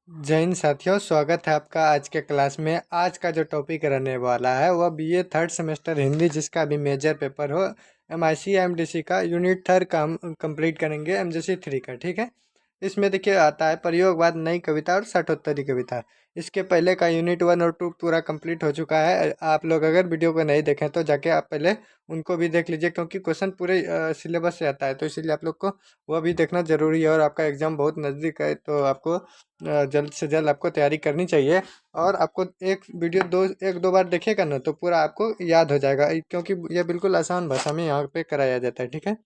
जय हिंद साथियों, स्वागत है आपका आज के क्लास में। आज का जो टॉपिक रहने वाला है वह बीए थर्ड सेमेस्टर हिंदी, जिसका भी मेजर पेपर हो, एमआईसी एमडीसी का यूनिट थर्ड का हम कंप्लीट करेंगे, एमजीसी थ्री का। ठीक है। इसमें देखिए आता है प्रयोगवाद, नई कविता और साठोत्तरी कविता। इसके पहले का यूनिट वन और टू पूरा कंप्लीट हो चुका है। आप लोग अगर वीडियो को नहीं देखें तो जाके आप पहले उनको भी देख लीजिए, क्योंकि क्वेश्चन पूरे सिलेबस से आता है, तो इसीलिए आप लोग को वह भी देखना जरूरी है। और आपका एग्जाम बहुत नज़दीक है, तो आपको जल्द से जल्द आपको तैयारी करनी चाहिए। और आपको एक वीडियो एक दो बार देखिएगा ना तो पूरा आपको याद हो जाएगा, क्योंकि यह बिल्कुल आसान भाषा में यहाँ पे कराया जाता है। ठीक है।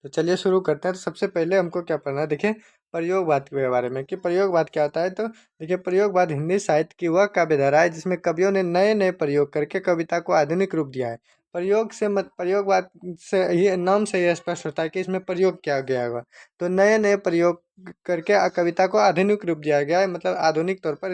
तो चलिए शुरू करते हैं। तो सबसे पहले हमको क्या पढ़ना है, देखिए प्रयोगवाद के बारे में कि प्रयोगवाद क्या होता है। तो देखिए प्रयोगवाद हिंदी साहित्य की वह काव्य धारा है जिसमें कवियों ने नए नए प्रयोग करके कविता को आधुनिक रूप दिया है। प्रयोगवाद से ही नाम से यह स्पष्ट होता है कि इसमें प्रयोग किया गया होगा। तो नए नए प्रयोग करके कविता को आधुनिक रूप दिया गया है, मतलब आधुनिक तौर पर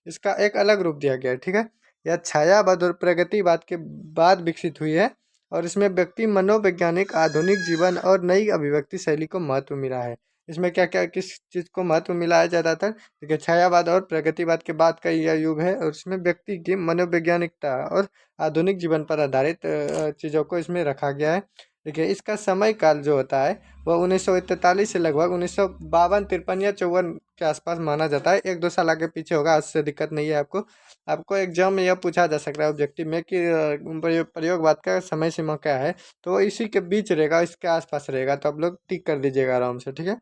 इसका एक अलग रूप दिया गया है। ठीक है। यह छायावाद और प्रगतिवाद के बाद विकसित हुई है, और इसमें व्यक्ति मनोवैज्ञानिक आधुनिक जीवन और नई अभिव्यक्ति शैली को महत्व मिला है। इसमें क्या क्या किस चीज़ को महत्व मिला है ज़्यादातर, देखिए छायावाद और प्रगतिवाद के बाद का यह युग है, और इसमें व्यक्ति की मनोवैज्ञानिकता और आधुनिक जीवन पर आधारित चीज़ों को इसमें रखा गया है। देखिए इसका समय काल जो होता है वह 1943 से लगभग 1952 53 या 54 के आसपास माना जाता है। एक दो साल आगे पीछे होगा, उससे दिक्कत नहीं है आपको। आपको एग्जाम में यह पूछा जा सकता है ऑब्जेक्टिव में कि प्रयोगवाद का समय सीमा क्या है। तो वो इसी के बीच रहेगा, इसके आसपास रहेगा, तो आप लोग टिक कर दीजिएगा आराम से। ठीक है।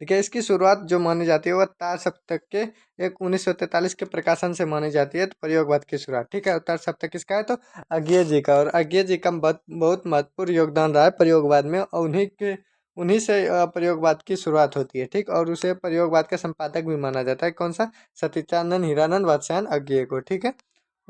देखिए इसकी शुरुआत जो मानी जाती है वह तार सप्तक के एक 1943 के प्रकाशन से मानी जाती है। तो प्रयोगवाद की शुरुआत, ठीक है, तार सप्तक किसका है, तो अज्ञे जी का। और अज्ञे जी का बहुत बहुत महत्वपूर्ण योगदान रहा है प्रयोगवाद में, और उन्हीं से प्रयोगवाद की शुरुआत होती है। ठीक। और उसे प्रयोगवाद का संपादक भी माना जाता है, कौन सा, सतीचानंद हीरानंद वात्स्यायन अज्ञे को। ठीक है।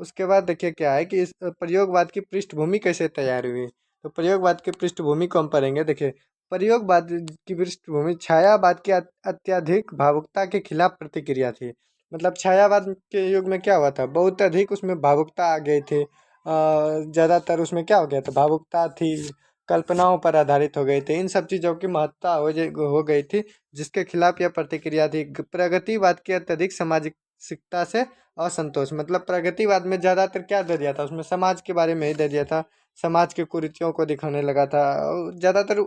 उसके बाद देखिए क्या है कि इस प्रयोगवाद की पृष्ठभूमि कैसे तैयार हुई। तो प्रयोगवाद की पृष्ठभूमि को हम पढ़ेंगे। देखिए प्रयोगवाद की पृष्ठभूमि छायावाद की अत्यधिक भावुकता के खिलाफ प्रतिक्रिया थी। मतलब छायावाद के युग में क्या हुआ था, बहुत अधिक उसमें भावुकता आ गई थी। ज़्यादातर उसमें क्या हो गया था, भावुकता थी, कल्पनाओं पर आधारित हो गई थी, इन सब चीज़ों की महत्ता हो गई थी, जिसके खिलाफ यह प्रतिक्रिया थी। प्रगतिवाद की अत्यधिक सामाजिकता से असंतोष, मतलब प्रगतिवाद में ज़्यादातर क्या दे दिया था, उसमें समाज के बारे में ही दे दिया था, समाज की कुरीतियों को दिखाने लगा था। और ज़्यादातर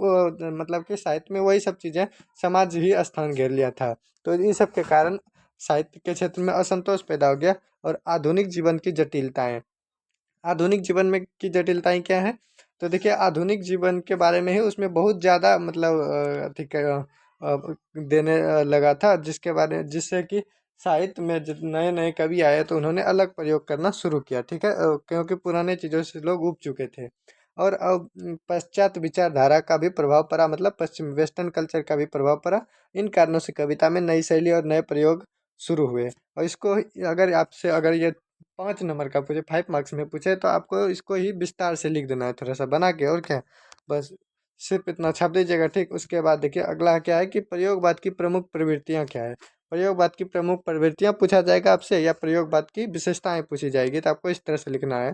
मतलब कि साहित्य में वही सब चीज़ें, समाज ही स्थान घेर लिया था। तो इन सब के कारण साहित्य के क्षेत्र में असंतोष पैदा हो गया। और आधुनिक जीवन की जटिलताएं, आधुनिक जीवन में की जटिलताएं क्या है, तो देखिए आधुनिक जीवन के बारे में ही उसमें बहुत ज़्यादा मतलब अधिक देने लगा था, जिससे कि साहित्य में जब नए नए कवि आए तो उन्होंने अलग प्रयोग करना शुरू किया। ठीक है। क्योंकि पुराने चीज़ों से लोग ऊब चुके थे। और अब पश्चात विचारधारा का भी प्रभाव पड़ा, मतलब पश्चिम वेस्टर्न कल्चर का भी प्रभाव पड़ा। इन कारणों से कविता में नई शैली और नए प्रयोग शुरू हुए। और इसको अगर आपसे अगर ये 5 नंबर का पूछे, 5 मार्क्स में पूछे, तो आपको इसको ही विस्तार से लिख देना है, थोड़ा सा बना के, और क्या, बस सिर्फ इतना छाप दीजिएगा। ठीक। उसके बाद देखिए अगला क्या है कि प्रयोगवाद की प्रमुख प्रवृत्तियां क्या है। प्रयोगवाद की प्रमुख प्रवृत्तियां पूछा जाएगा आपसे, या प्रयोगवाद की विशेषताएं पूछी जाएगी, तो आपको इस तरह से लिखना है।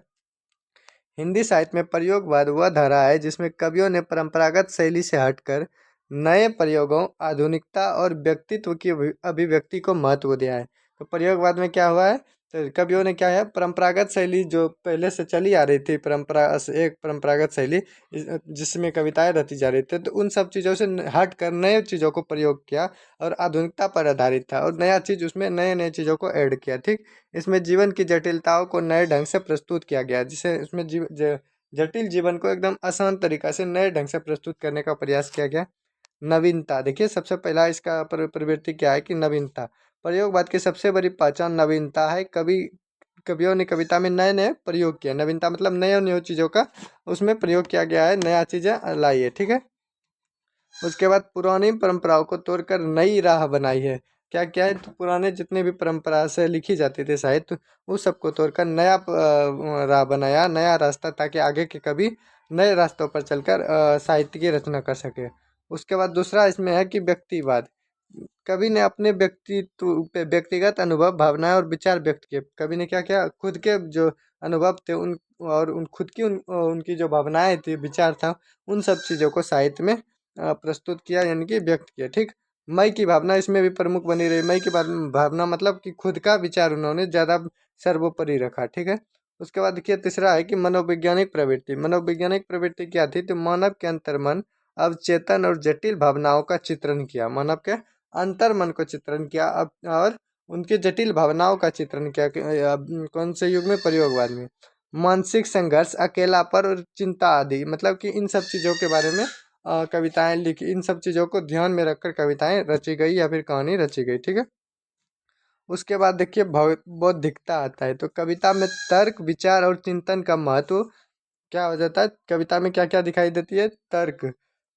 हिंदी साहित्य में प्रयोगवाद वह धारा है जिसमें कवियों ने परंपरागत शैली से हटकर नए प्रयोगों, आधुनिकता और व्यक्तित्व की अभिव्यक्ति को महत्व दिया है। तो प्रयोगवाद में क्या हुआ है, तो कवियों ने क्या है, परंपरागत शैली जो पहले से चली आ रही थी, एक परंपरागत शैली जिसमें कविताएं रची जा रही थी, तो उन सब चीज़ों से हट कर नए चीज़ों को प्रयोग किया, और आधुनिकता पर आधारित था, और नया चीज़ उसमें नए नए चीज़ों को ऐड किया। ठीक। इसमें जीवन की जटिलताओं को नए ढंग से प्रस्तुत किया गया, जिसे इसमें जटिल जीवन को एकदम आसान तरीका से नए ढंग से प्रस्तुत करने का प्रयास किया गया। नवीनता, देखिए सबसे पहला इसका प्रवृत्ति क्या है कि नवीनता। प्रयोगवाद की सबसे बड़ी पहचान नवीनता है। कवियों ने कविता में नए नए प्रयोग किए, नवीनता मतलब नए नए चीज़ों का उसमें प्रयोग किया गया है, नया चीज़ें लाई है। ठीक है। उसके बाद पुरानी परंपराओं को तोड़कर नई राह बनाई है। क्या क्या है, तो पुराने जितने भी परंपरा से लिखी जाती थी साहित्य, उस सबको तोड़कर नया राह बनाया, नया रास्ता, ताकि आगे के कवि नए रास्तों पर चलकर साहित्य की रचना कर सके। उसके बाद दूसरा इसमें है कि व्यक्तिवाद। कवि ने अपने व्यक्तित्व पे व्यक्तिगत अनुभव, भावनाएं और विचार व्यक्त किए। कवि ने क्या किया, खुद के जो अनुभव थे उन, और उन खुद की उनकी जो भावनाएं थी, विचार था, उन सब चीज़ों को साहित्य में प्रस्तुत किया, यानी कि व्यक्त किया। ठीक। मैं की भावना इसमें भी प्रमुख बनी रही। मैं की भावना मतलब कि खुद का विचार उन्होंने ज़्यादा सर्वोपरि रखा, ठीक है। उसके बाद देखिए तीसरा है कि मनोवैज्ञानिक प्रवृत्ति। मनोवैज्ञानिक प्रवृत्ति क्या थी, तो मानव के अंतर्मन अवचेतन और जटिल भावनाओं का चित्रण किया। मानव के अंतर्मन को चित्रण किया और उनके जटिल भावनाओं का चित्रण किया कौन से युग में, प्रयोगवाद में। मानसिक संघर्ष, अकेलापन और चिंता आदि, मतलब कि इन सब चीज़ों के बारे में कविताएं लिखी। इन सब चीज़ों को ध्यान में रखकर कविताएं रची गई या फिर कहानी रची गई, ठीक है। उसके बाद देखिए बौद्धिकता आता है। तो कविता में तर्क, विचार और चिंतन का महत्व क्या हो जाता है, कविता में क्या क्या दिखाई देती है, तर्क,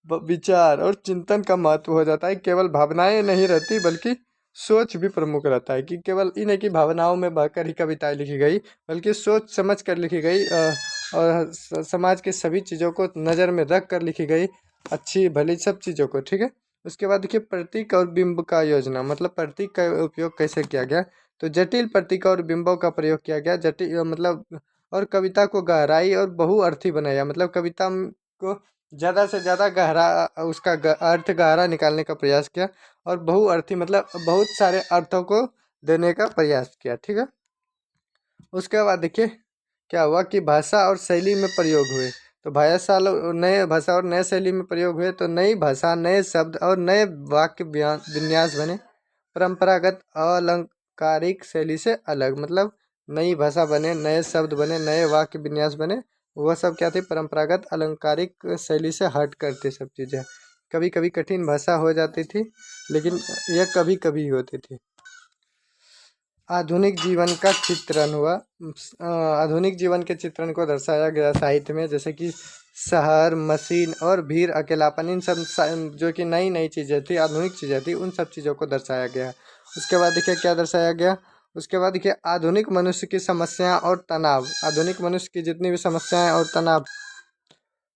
विचार और चिंतन का महत्व हो जाता है। केवल भावनाएं नहीं रहती बल्कि सोच भी प्रमुख रहता है, कि केवल इन है कि भावनाओं में बहकर ही कविताएं लिखी गई, बल्कि सोच समझ कर लिखी गई और समाज के सभी चीज़ों को नज़र में रख कर लिखी गई, अच्छी भली सब चीज़ों को, ठीक है। उसके बाद देखिए प्रतीक और बिंब का योजना, मतलब प्रतीक का उपयोग कैसे किया गया। तो जटिल प्रतीक और बिंबों का प्रयोग किया गया, जटिल मतलब, और कविता को गहराई और बहुअर्थी बनाया, मतलब कविता को ज़्यादा से ज़्यादा गहरा, उसका अर्थ गहरा निकालने का प्रयास किया, और बहुअर्थी मतलब बहुत सारे अर्थों को देने का प्रयास किया, ठीक है। उसके बाद देखिए क्या हुआ कि भाषा और शैली में प्रयोग हुए। तो नए भाषा और नए शैली में प्रयोग हुए, तो नई भाषा, नए शब्द और नए वाक्य विन्यास बने, परंपरागत अलंकारिक शैली से अलग। मतलब नई भाषा बने, नए शब्द बने, नए वाक्य विन्यास बने, वह सब क्या थे, परंपरागत अलंकारिक शैली से हट करते सब चीज़ें। कभी कभी कठिन भाषा हो जाती थी, लेकिन यह कभी कभी होती थी। आधुनिक जीवन का चित्रण हुआ। आधुनिक जीवन के चित्रण को दर्शाया गया साहित्य में, जैसे कि शहर, मशीन और भीड़, अकेलापन, इन सब जो कि नई नई चीज़ें थी, आधुनिक चीज़ें थी, उन सब चीज़ों को दर्शाया गया। उसके बाद देखिए क्या दर्शाया गया। उसके बाद देखिए आधुनिक मनुष्य की समस्या और तनाव। आधुनिक मनुष्य की जितनी भी समस्याएं और तनाव,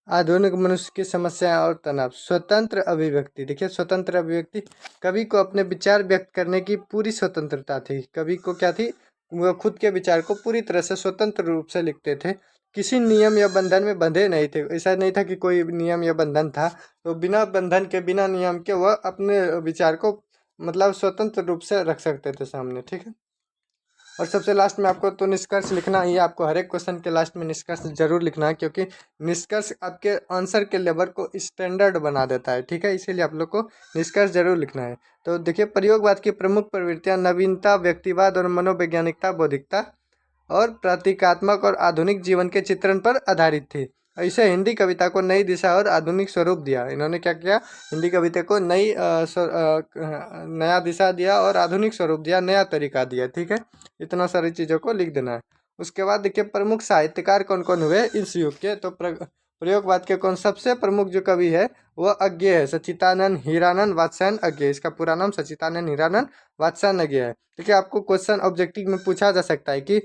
आधुनिक मनुष्य की समस्याएं और तनाव। स्वतंत्र अभिव्यक्ति, देखिए स्वतंत्र अभिव्यक्ति, कवि को अपने विचार व्यक्त करने की पूरी स्वतंत्रता थी। कवि को क्या थी, वह खुद के विचार को पूरी तरह से स्वतंत्र रूप से लिखते थे, किसी नियम या बंधन में बंधे नहीं थे। ऐसा नहीं था कि कोई नियम या बंधन था, तो बिना बंधन के, बिना नियम के वह अपने विचार को मतलब स्वतंत्र रूप से रख सकते थे सामने, ठीक है। और सबसे लास्ट में आपको तो निष्कर्ष लिखना ही है। आपको हर एक क्वेश्चन के लास्ट में निष्कर्ष जरूर लिखना है, क्योंकि निष्कर्ष आपके आंसर के लेवल को स्टैंडर्ड बना देता है, ठीक है। इसीलिए आप लोग को निष्कर्ष जरूर लिखना है। तो देखिए प्रयोगवाद की प्रमुख प्रवृत्तियां नवीनता, व्यक्तिवाद और मनोवैज्ञानिकता, बौद्धिकता और प्रतीकात्मक और आधुनिक जीवन के चित्रण पर आधारित थी। इसे हिंदी कविता को नई दिशा और आधुनिक स्वरूप दिया। इन्होंने क्या किया, हिंदी कविता को नया दिशा दिया और आधुनिक स्वरूप दिया, नया तरीका दिया, ठीक है। इतना सारी चीज़ों को लिख देना है। उसके बाद देखिए प्रमुख साहित्यकार कौन कौन हुए इस युग के। तो प्रयोगवाद के कौन सबसे प्रमुख जो कवि है वह अज्ञेय है, सच्चिदानंद हीरानंद वात्स्यायन अज्ञेय। इसका पूरा नाम सच्चिदानंद हीरानंद वात्स्यायन अज्ञेय है। देखिए आपको क्वेश्चन ऑब्जेक्टिव में पूछा जा सकता है कि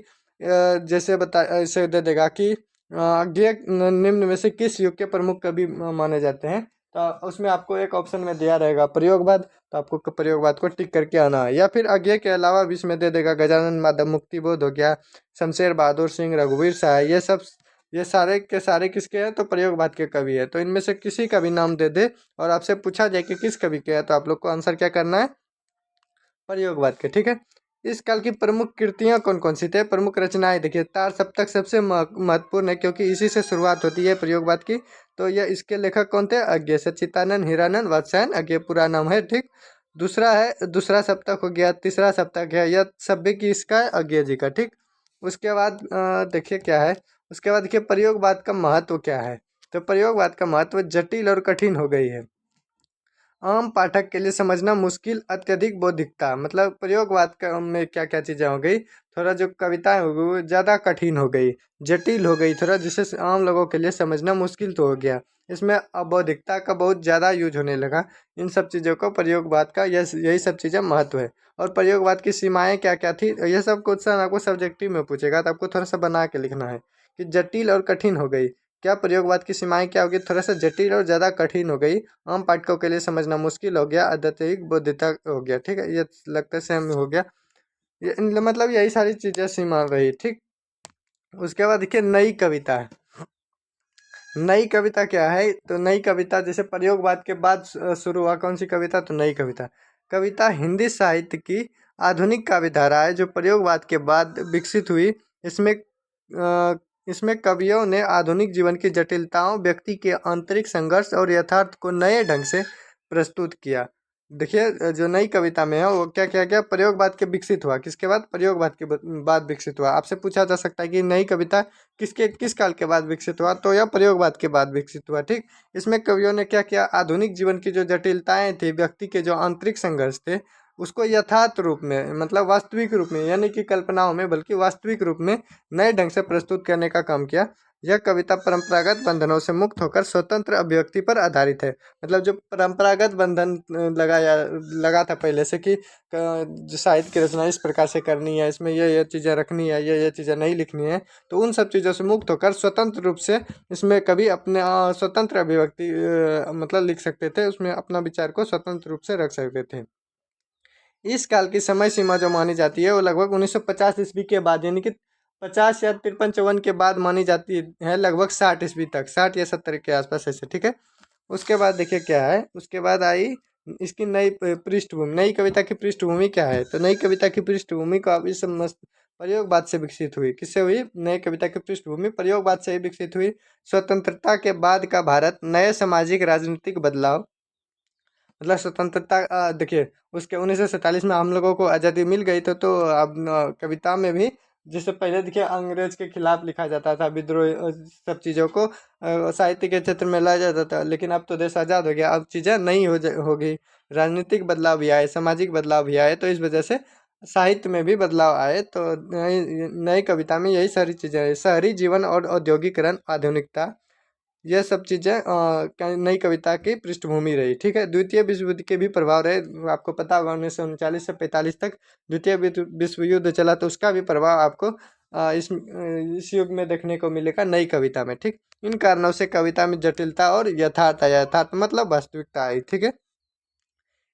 जैसे बता ऐसे दे देगा कि अज्ञेय निम्न में से किस युग के प्रमुख कवि माने जाते हैं। तो उसमें आपको एक ऑप्शन में दिया रहेगा प्रयोगवाद, तो आपको प्रयोगवाद को टिक करके आना है। या फिर अज्ञेय के अलावा भी इसमें दे देगा गजानन माधव, मुक्तिबोध हो गया, शमशेर बहादुर सिंह, रघुवीर शाह, ये सारे के सारे किसके हैं, तो प्रयोगवाद के कवि है। तो इनमें से किसी का भी नाम दे दे और आपसे पूछा जाए कि किस कवि के है, तो आप लोग को आंसर क्या करना है, प्रयोगवाद के, ठीक है। इस काल की प्रमुख कृतियां कौन कौन सी थे, प्रमुख रचनाएं देखिए तार सप्तक सबसे महत्वपूर्ण है, क्योंकि इसी से शुरुआत होती है प्रयोगवाद की। तो यह इसके लेखक कौन थे, अज्ञेय, सच्चिदानंद हीरानंद वात्स्यायन अज्ञेय पूरा नाम है, ठीक। दूसरा है दूसरा सप्तक हो गया, तीसरा सप्तक है यह सभ्य की इसका है, अज्ञेय जी का, ठीक। उसके बाद देखिए क्या है, उसके बाद देखिए प्रयोगवाद का महत्व क्या है। तो प्रयोगवाद का महत्व जटिल और कठिन हो गई है, आम पाठक के लिए समझना मुश्किल, अत्यधिक बौद्धिकता। मतलब में क्या क्या चीज़ें हो गई, थोड़ा जो कविताएं हो गई वो ज़्यादा कठिन हो गई, जटिल हो गई थोड़ा, जिसे आम लोगों के लिए समझना मुश्किल तो हो गया। इसमें अबौधिकता का बहुत ज़्यादा यूज होने लगा। इन सब चीज़ों को प्रयोगवाद का यही सब चीज़ें महत्व है। और प्रयोगवाद की सीमाएं क्या क्या थी, यह सब क्वेश्चन आपको सब्जेक्टिव में पूछेगा, तो आपको थोड़ा सा बना के लिखना है कि जटिल और कठिन हो गई। क्या प्रयोगवाद की सीमाएं क्या होगी, थोड़ा सा जटिल और ज़्यादा कठिन हो गई, आम पाठकों के लिए समझना मुश्किल हो गया, अत्यधिक बौद्धिकता हो गया, ठीक है। ये लगता है सेम हो गया। मतलब यही सारी चीज़ें सीमा रही, ठीक। उसके बाद देखिए नई कविता है। नई कविता क्या है, तो नई कविता जैसे प्रयोगवाद के बाद शुरू हुआ कौन सी कविता, तो नई कविता। कविता हिंदी साहित्य की आधुनिक काव्यधारा है जो प्रयोगवाद के बाद विकसित हुई। इसमें कवियों ने आधुनिक जीवन की जटिलताओं, व्यक्ति के आंतरिक संघर्ष और यथार्थ को नए ढंग से प्रस्तुत किया। देखिए, जो नई कविता में है वो क्या क्या क्या प्रयोगवाद के विकसित हुआ। किसके बाद? प्रयोगवाद के बाद विकसित हुआ। आपसे पूछा जा सकता है कि नई कविता किस काल के बाद विकसित हुआ, तो यह प्रयोगवाद के बाद विकसित हुआ। ठीक। इसमें कवियों ने क्या किया, आधुनिक जीवन की जो जटिलताएं थी, व्यक्ति के जो आंतरिक संघर्ष थे, उसको यथार्थ रूप में, मतलब वास्तविक रूप में, यानी कि कल्पनाओं में बल्कि वास्तविक रूप में नए ढंग से प्रस्तुत करने का काम किया। यह कविता परंपरागत बंधनों से मुक्त होकर स्वतंत्र अभिव्यक्ति पर आधारित है। मतलब जो परंपरागत बंधन लगा था पहले से कि जो साहित्य की रचना इस प्रकार से करनी है, इसमें ये चीज़ें रखनी है, ये चीज़ें नहीं लिखनी है, तो उन सब चीज़ों से मुक्त होकर स्वतंत्र रूप से इसमें कभी अपने स्वतंत्र अभिव्यक्ति मतलब लिख सकते थे, उसमें अपना विचार को स्वतंत्र रूप से रख सकते थे। इस काल की समय सीमा जो मानी जाती है वो लगभग 1950 ईस्वी के बाद, यानी कि 50 या 53-54 के बाद मानी जाती है, लगभग 60 ईस्वी तक, 60 या 70 के आसपास ऐसे। ठीक है। उसके बाद देखिए क्या है, उसके बाद आई इसकी नई पृष्ठभूमि। नई कविता की पृष्ठभूमि क्या है? तो नई कविता की पृष्ठभूमि का इस मस्त प्रयोगवाद से विकसित हुई। किससे हुई? नई कविता की पृष्ठभूमि प्रयोगवाद से ही विकसित हुई। स्वतंत्रता के बाद का भारत, नए सामाजिक राजनीतिक बदलाव, मतलब स्वतंत्रता देखिए, उसके 1947 में हम लोगों को आज़ादी मिल गई, तो अब कविता में भी, जैसे पहले देखिए अंग्रेज के खिलाफ लिखा जाता था, विद्रोह सब चीज़ों को साहित्य के क्षेत्र में लाया जाता था, लेकिन अब तो देश आज़ाद हो गया, अब चीज़ें नहीं हो गई। राजनीतिक बदलाव भी आए, सामाजिक बदलाव भी आए, तो इस वजह से साहित्य में भी बदलाव आए। तो नई नई कविता में यही सारी चीज़ें हैं। शहरी जीवन और औद्योगिकरण, आधुनिकता, यह सब चीज़ें नई कविता की पृष्ठभूमि रही। ठीक है। द्वितीय विश्व युद्ध के भी प्रभाव रहे। आपको पता होगा 1939 से 45 तक द्वितीय विश्व युद्ध चला, तो उसका भी प्रभाव आपको इस युग में देखने को मिलेगा नई कविता में। ठीक। इन कारणों से कविता में जटिलता और यथार्थ आया। यथार्थ मतलब वास्तविकता आई। ठीक है।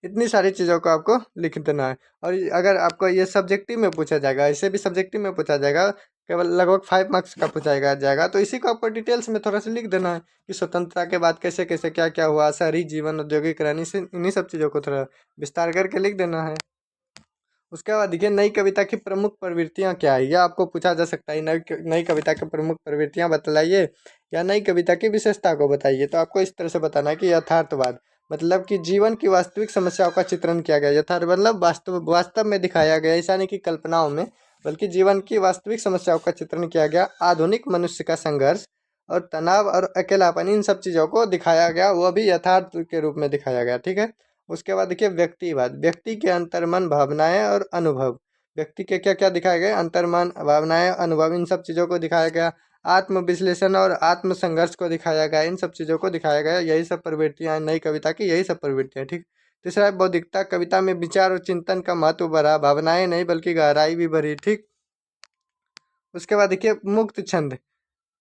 इतनी सारी चीज़ों को आपको लिख देना है। और अगर आपको ये सब्जेक्टिव में पूछा जाएगा, इसे भी सब्जेक्टिव में पूछा जाएगा, केवल लगभग 5 मार्क्स का पूछा जाएगा, तो इसी को आपको डिटेल्स में थोड़ा सा लिख देना है कि स्वतंत्रता के बाद कैसे कैसे क्या क्या हुआ, शहरी जीवन, औद्योगिकरण, इन्हीं सब चीज़ों को थोड़ा विस्तार करके लिख देना है। उसके बाद देखिए, नई कविता की प्रमुख प्रवृत्तियां क्या है, यह आपको पूछा जा सकता है। नई कविता की प्रमुख प्रवृत्तियां बतलाइए, या नई कविता की विशेषता को बताइए। तो आपको इस तरह से बताना है कि यथार्थवाद, मतलब कि जीवन की वास्तविक समस्याओं का चित्रण किया गया। यथार्थ मतलब वास्तव वास्तव में दिखाया गया, ऐसा नहीं कि कल्पनाओं में, बल्कि जीवन की वास्तविक समस्याओं का चित्रण किया गया। आधुनिक मनुष्य का संघर्ष और तनाव और अकेलापन, इन सब चीज़ों को दिखाया गया, वह भी यथार्थ के रूप में दिखाया गया। ठीक है। उसके बाद देखिए व्यक्तिवाद, व्यक्ति के अंतर्मन, भावनाएं और अनुभव। व्यक्ति के क्या क्या दिखाए गए? अंतर्मन, भावनाएं, अनुभव, इन सब चीज़ों को दिखाया गया। आत्म विश्लेषण और आत्म संघर्ष को दिखाया गया, इन सब चीज़ों को दिखाया गया। यही सब प्रवृत्तियां हैं नई कविता की, यही सब प्रवृत्तियां। ठीक। तीसरा है बौद्धिकता, कविता में विचार और चिंतन का महत्व बढ़ा, भावनाएं नहीं बल्कि गहराई भी बढ़ी। ठीक। उसके बाद देखिए मुक्त छंद,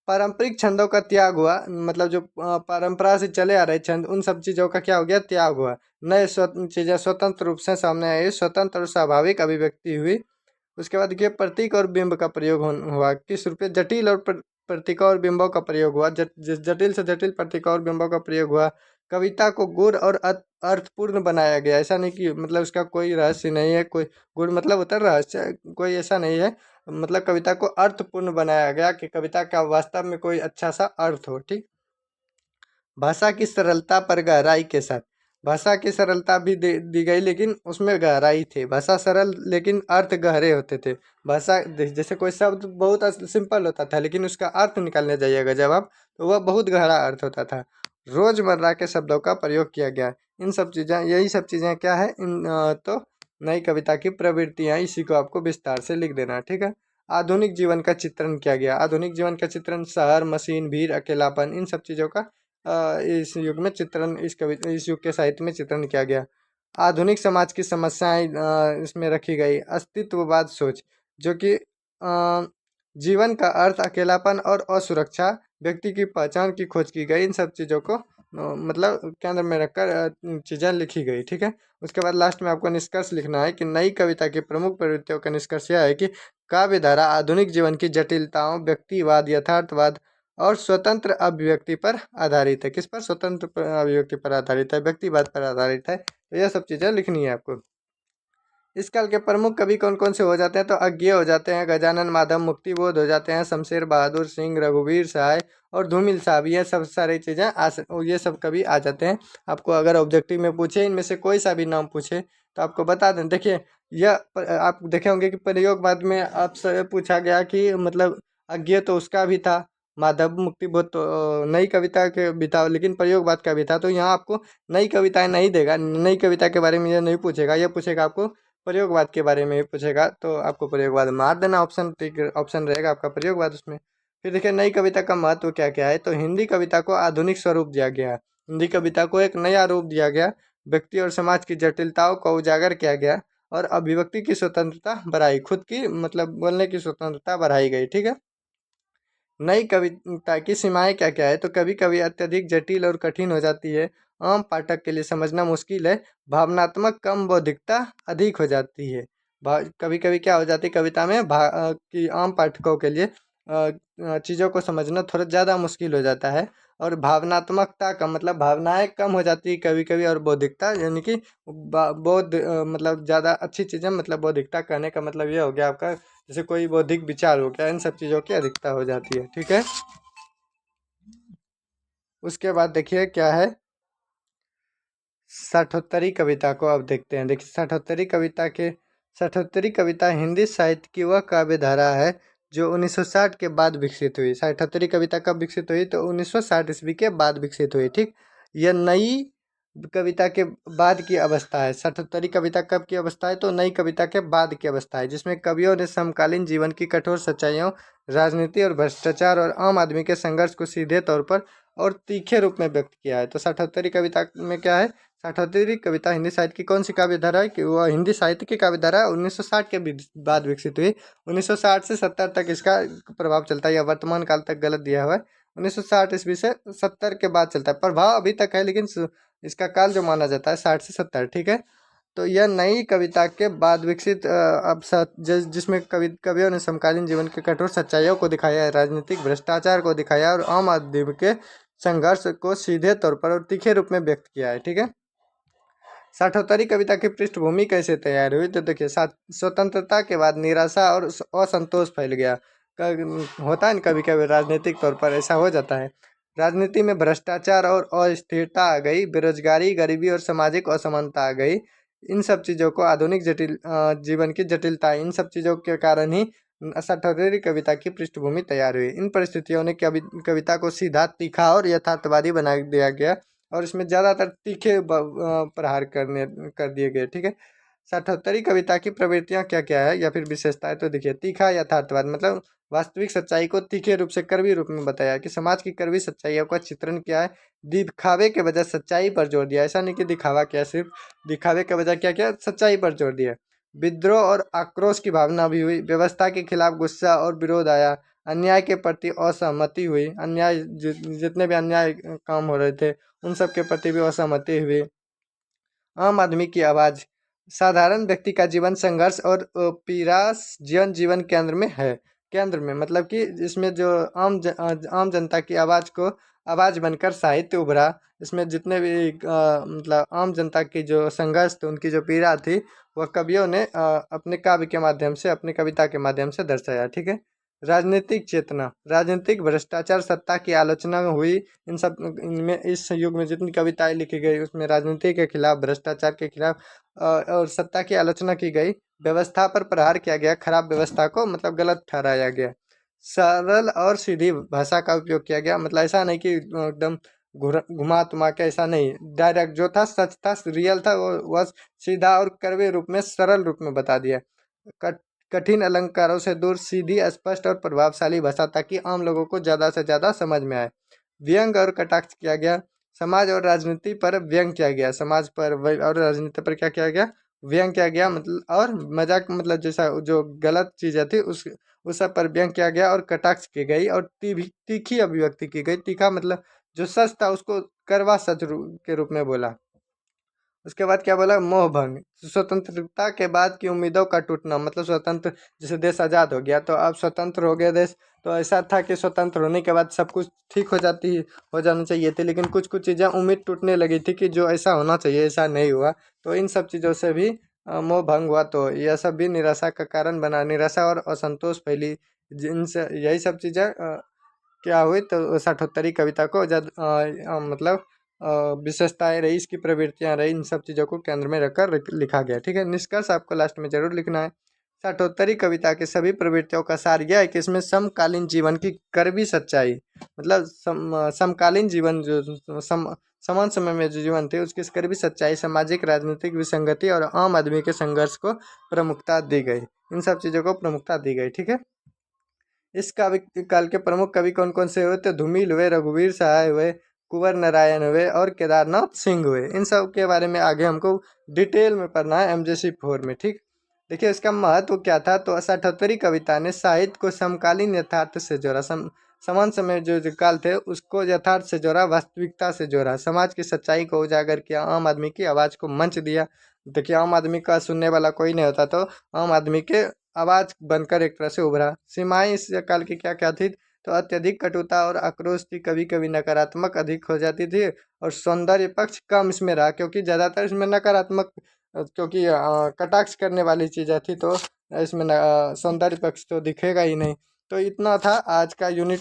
पारंपरिक छंदों का त्याग हुआ, मतलब जो परंपरा से चले आ रहे छंद, उन सब चीज़ों का क्या हो गया? त्याग हुआ। नए चीज़ें स्वतंत्र रूप से सामने आई, स्वतंत्र और स्वाभाविक अभिव्यक्ति हुई। उसके बाद देखिए प्रतीक और बिंब का प्रयोग हुआ। किस रूप में? जटिल और प्रतीकों और बिंबों का प्रयोग हुआ। जटिल से जटिल प्रतीकों और बिंबों का प्रयोग हुआ। कविता को गुण और अर्थपूर्ण बनाया गया। ऐसा नहीं कि मतलब उसका कोई रहस्य नहीं है, कोई गुण मतलब होता है रहस्य, कोई ऐसा नहीं है। मतलब कविता को अर्थपूर्ण बनाया गया कि कविता का वास्तव में कोई अच्छा सा अर्थ हो। ठीक। भाषा की सरलता पर गहराई के साथ, भाषा की सरलता भी दी गई, लेकिन उसमें गहराई थी। भाषा सरल लेकिन अर्थ गहरे होते थे। भाषा जैसे कोई शब्द बहुत सिंपल होता था, लेकिन उसका अर्थ निकालने जाइएगा जब आप, तो वह बहुत गहरा अर्थ होता था। रोजमर्रा के शब्दों का प्रयोग किया गया। इन सब चीज़ें, यही सब चीज़ें क्या है, तो नई कविता की प्रवृत्तियाँ, इसी को आपको विस्तार से लिख देना है। ठीक है। आधुनिक जीवन का चित्रण किया गया। आधुनिक जीवन का चित्रण, शहर, मशीन, भीड़, अकेलापन, इन सब चीज़ों का इस युग में चित्रण, इस युग के साहित्य में चित्रण किया गया। आधुनिक समाज की समस्याएं इसमें रखी गई। अस्तित्ववाद सोच, जो कि जीवन का अर्थ, अकेलापन और असुरक्षा, व्यक्ति की पहचान की खोज की गई। इन सब चीज़ों को मतलब केंद्र में रखकर चीज़ें लिखी गई। ठीक है। उसके बाद लास्ट में आपको निष्कर्ष लिखना है कि नई कविता की प्रमुख प्रवृत्तियों का निष्कर्ष यह है कि काव्य धारा आधुनिक जीवन की जटिलताओं, व्यक्तिवाद, यथार्थवाद और स्वतंत्र अभिव्यक्ति पर आधारित है। किस पर? स्वतंत्र अभिव्यक्ति पर आधारित है, व्यक्तिवाद पर आधारित है। तो यह सब चीज़ें लिखनी है आपको। इस काल के प्रमुख कवि कौन कौन से हो जाते हैं, तो अज्ञेय हो जाते हैं, गजानन माधव मुक्तिबोध हो जाते हैं, शमशेर बहादुर सिंह, रघुवीर सहाय और धूमिल साहब, ये सब सारी चीज़ें ये सब कवि आ जाते हैं। आपको अगर ऑब्जेक्टिव में पूछे इनमें से कोई सा भी नाम पूछे तो आपको बता दें। देखिए यह आप देखे होंगे कि प्रयोगवाद में आपसे पूछा गया कि मतलब अज्ञेय तो उसका भी था, माधव मुक्तिबोध तो नई कविता के भी था, लेकिन प्रयोगवाद का भी था। तो यहाँ आपको नई कविताएं नहीं देगा, नई कविता के बारे में यह नहीं पूछेगा, यह पूछेगा आपको प्रयोगवाद के बारे में ही पूछेगा। तो आपको प्रयोगवाद मार देना ऑप्शन, ठीक ऑप्शन रहेगा आपका प्रयोगवाद उसमें। फिर देखिए नई कविता का महत्व क्या क्या है, तो हिंदी कविता को आधुनिक स्वरूप दिया गया, हिंदी कविता को एक नया रूप दिया गया, व्यक्ति और समाज की जटिलताओं को उजागर किया गया और अभिव्यक्ति की स्वतंत्रता बढ़ाई, खुद की मतलब बोलने की स्वतंत्रता बढ़ाई गई। ठीक है। नई कविता की सीमाएं क्या क्या है, तो कभी कभी अत्यधिक जटिल और कठिन हो जाती है, आम पाठक के लिए समझना मुश्किल है, भावनात्मक कम बौद्धिकता अधिक हो जाती है। कभी कभी क्या हो जाती है कविता में कि आम पाठकों के लिए चीज़ों को समझना थोड़ा ज़्यादा मुश्किल हो जाता है, और भावनात्मकता का मतलब भावनाएं कम हो जाती है कभी कभी, और बौद्धिकता यानी कि बौद्ध मतलब ज़्यादा अच्छी चीज़ें, मतलब बौद्धिकता कहने का मतलब ये हो गया आपका जैसे कोई बौद्धिक विचार हो गया, इन सब चीज़ों की अधिकता हो जाती है। ठीक है। उसके बाद देखिए क्या है, साठोत्तरी कविता को अब देखते हैं। देखिए साठोत्तरी कविता हिंदी साहित्य की वह काव्य धारा है जो 1960 के बाद विकसित हुई। साठोत्तरी कविता कब विकसित हुई, तो 1960 ईस्वी के बाद विकसित हुई। ठीक। यह नई कविता के बाद की अवस्था है। साठोत्तरी कविता कब की अवस्था है, तो नई कविता के बाद की अवस्था है, जिसमें कवियों ने समकालीन जीवन की कठोर सच्चाइयों, राजनीति और भ्रष्टाचार और आम आदमी के संघर्ष को सीधे तौर पर और तीखे रूप में व्यक्त किया है। तो साठोत्तरी कविता में क्या है, साठोत्तरी कविता हिंदी साहित्य की कौन सी काव्य धारा है, कि वह हिंदी साहित्य की काव्य धारा 1960 के बाद विकसित हुई। 1960 से 70 तक इसका प्रभाव चलता है, या वर्तमान काल तक गलत दिया हुआ है। 1960 ईस्वी से 70 के बाद चलता है, प्रभाव अभी तक है, लेकिन इसका काल जो माना जाता है 60 से 70। ठीक है। तो यह नई कविता के बाद विकसित जिसमें कवियों ने समकालीन जीवन के कठोर सच्चाइयों को दिखाया है, राजनीतिक भ्रष्टाचार को दिखाया और आम आदमी के संघर्ष को सीधे तौर पर और तीखे रूप में व्यक्त किया है। ठीक है। साठोत्तरी कविता की पृष्ठभूमि कैसे तैयार हुई, तो देखिए स्वतंत्रता के बाद निराशा और असंतोष फैल गया। होता है ना कभी कभी राजनीतिक तौर पर ऐसा हो जाता है। राजनीति में भ्रष्टाचार और अस्थिरता आ गई, बेरोजगारी, गरीबी और सामाजिक असमानता आ गई। इन सब चीज़ों को आधुनिक जीवन की जटिलता, इन सब चीज़ों के कारण ही साठोत्तरी कविता की पृष्ठभूमि तैयार हुई। इन परिस्थितियों ने कविता को सीधा, तीखा और यथार्थवादी बना दिया गया, और इसमें ज़्यादातर तीखे प्रहार कर दिए गए। ठीक है। साठोत्तरी कविता की प्रवृत्तियाँ क्या क्या है या फिर विशेषताएं, तो देखिए तीखा यथार्थवाद मतलब वास्तविक सच्चाई को तीखे रूप से कड़वी रूप में बताया, कि समाज की कड़वी सच्चाइयों का चित्रण किया है, दिखावे के बजाय सच्चाई पर जोर दिया। ऐसा नहीं कि दिखावा किया, सिर्फ दिखावे के बजाय क्या किया, सच्चाई पर जोर दिया। विद्रोह और आक्रोश की भावना भी हुई, व्यवस्था के खिलाफ गुस्सा और विरोध आया, अन्याय के प्रति असहमति हुई, अन्याय जितने भी अन्याय काम हो रहे थे उन सब के प्रति भी असहमति हुई। आम आदमी की आवाज़, साधारण व्यक्ति का जीवन संघर्ष और पीड़ा जीवन केंद्र में है। केंद्र में मतलब कि इसमें जो आम जनता की आवाज़ को आवाज़ बनकर साहित्य उभरा। इसमें जितने भी मतलब आम जनता की जो संघर्ष थे, उनकी जो पीड़ा थी, वह कवियों ने अपने काव्य के माध्यम से, अपनी कविता के माध्यम से दर्शाया। ठीक है। राजनीतिक चेतना, राजनीतिक भ्रष्टाचार, सत्ता की आलोचना हुई। इन सब इनमें इस युग में जितनी कविताएं लिखी गई उसमें राजनीति के खिलाफ, भ्रष्टाचार के खिलाफ और सत्ता की आलोचना की गई। व्यवस्था पर प्रहार किया गया, खराब व्यवस्था को मतलब गलत ठहराया गया। सरल और सीधी भाषा का उपयोग किया गया, मतलब ऐसा नहीं कि एकदम घुमा तुमा के, ऐसा नहीं, डायरेक्ट जो था सच था, रियल था, वो वह सीधा और कड़वे रूप में, सरल रूप में बता दिया। कठिन अलंकारों से दूर, सीधी, स्पष्ट और प्रभावशाली भाषा, ताकि आम लोगों को ज़्यादा से ज़्यादा समझ में आए। व्यंग और कटाक्ष किया गया, समाज और राजनीति पर व्यंग किया गया, समाज पर और राजनीति पर क्या किया गया, व्यंग किया गया, मतलब और मजाक, मतलब जैसा जो गलत चीज़ें थी उस सब पर व्यंग किया गया और कटाक्ष की गई, और तीखी अभिव्यक्ति की गई। तीखा मतलब जो सच था उसको कड़वा सच के रूप में बोला। उसके बाद क्या बोला, मोहभंग। स्वतंत्रता के बाद की उम्मीदों का टूटना, मतलब स्वतंत्र, जैसे देश आज़ाद हो गया तो अब स्वतंत्र हो गया देश, तो ऐसा था कि स्वतंत्र होने के बाद सब कुछ ठीक हो जाना चाहिए थी, लेकिन कुछ कुछ चीज़ें उम्मीद टूटने लगी थी कि जो ऐसा होना चाहिए ऐसा नहीं हुआ। तो इन सब चीज़ों से भी मोह भंग हुआ, तो यह सब भी निराशा का कारण बना। निराशा और असंतोष फैली, जिनसे यही सब चीज़ें क्या हुई, तो 78वीं कविता को मतलब विशेषताएं रही, इसकी प्रवृत्तियां रही, इन सब चीज़ों को केंद्र में रखकर लिखा गया। ठीक है, निष्कर्ष आपको लास्ट में जरूर लिखना है। 78वीं कविता की सभी प्रवृत्तियों का सार यह है कि इसमें समकालीन जीवन की कड़वी सच्चाई, मतलब समकालीन जीवन जो समान समय में जो जीवन थे उसकी कड़वी सच्चाई, सामाजिक राजनीतिक विसंगति और आम आदमी के संघर्ष को प्रमुखता दी गई। इन सब चीज़ों को प्रमुखता दी गई। ठीक है, इस काव्य काल के प्रमुख कवि कौन कौन से हुए, तो धूमिल हुए, रघुवीर सहाय हुए, कुंवर नारायण हुए और केदारनाथ सिंह हुए। इन सब के बारे में आगे हमको डिटेल में पढ़ना है MJC 4 में। ठीक, देखिए इसका महत्व क्या था, तो 78वीं कविता ने साहित्य को समकालीन यथार्थ से जोड़ा, समान समय जो काल थे उसको यथार्थ से जोड़ा, वास्तविकता से जोड़ा, समाज की सच्चाई को उजागर किया, आम आदमी की आवाज़ को मंच दिया। देखिए आम आदमी का सुनने वाला कोई नहीं होता, तो आम आदमी के आवाज बनकर एक तरह से उभरा। सीमाएं इस काल की क्या क्या थी, तो अत्यधिक कटुता और आक्रोश थी, कभी कभी नकारात्मक अधिक हो जाती थी, और सौंदर्य पक्ष कम इसमें रहा, क्योंकि ज़्यादातर इसमें नकारात्मक क्योंकि कटाक्ष करने वाली चीज़ें थी, तो इसमें सौंदर्य पक्ष तो दिखेगा ही नहीं। तो इतना था, आज का यूनिट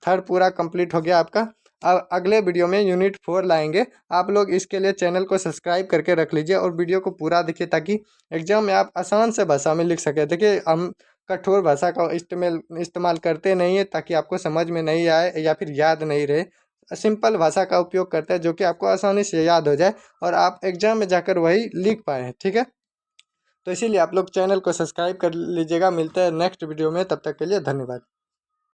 3 पूरा कंप्लीट हो गया आपका। अब अगले वीडियो में यूनिट 4 लाएंगे। आप लोग इसके लिए चैनल को सब्सक्राइब करके रख लीजिए और वीडियो को पूरा देखिए, ताकि एग्जाम में आप आसान से भाषा में लिख सकें। देखिए हम कठोर भाषा का इस्तेमाल करते नहीं है, ताकि आपको समझ में नहीं आए या फिर याद नहीं रहे। सिंपल भाषा का उपयोग करते हैं जो कि आपको आसानी से याद हो जाए और आप एग्जाम में जाकर वही लिख पाए। ठीक है, तो इसीलिए आप लोग चैनल को सब्सक्राइब कर लीजिएगा। मिलते हैं नेक्स्ट वीडियो में, तब तक के लिए धन्यवाद।